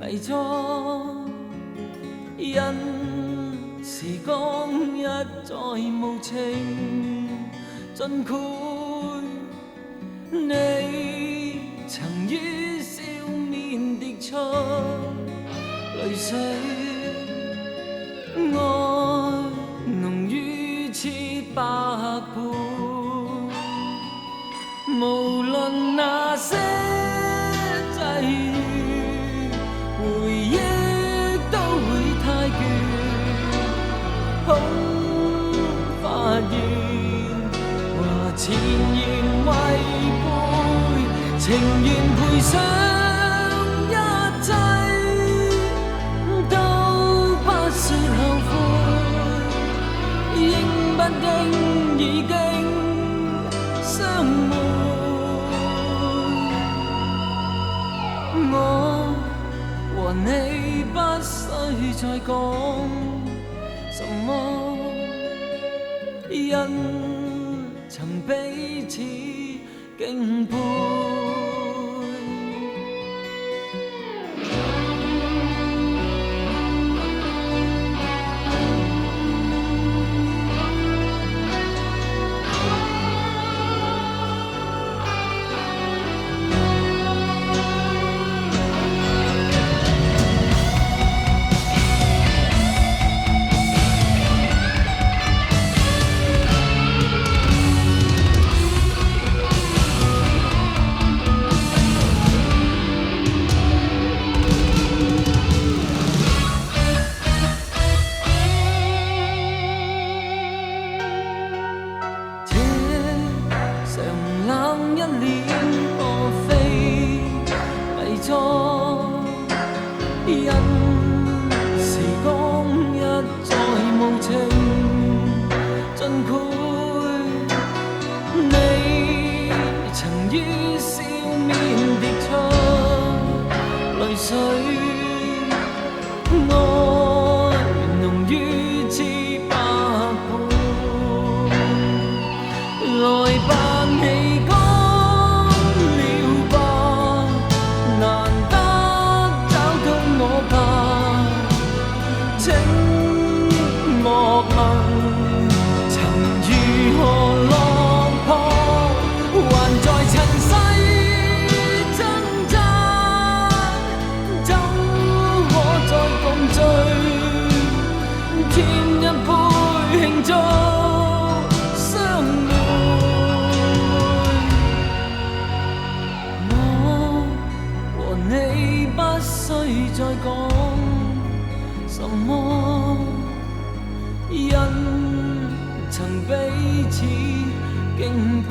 偽裝，因時光一再無情盡括你曾於笑面滴出淚水，愛濃於千百倍，無論那些際遇，回憶都會太倦，恐發現和前言違背，情願賠上一切，都不說後悔，應不應已經相會。我和你不需再講什麼，因曾彼此敬佩。一臉莫非偽裝，因時光一再無情盡括你曾於笑面滴出淚水，愛濃於千百倍，來吧你講莫問曾如何落魄，還在塵世掙扎，怎可再共聚，添一杯慶祝相會。我和你不需再講什麼，因曾彼此敬佩。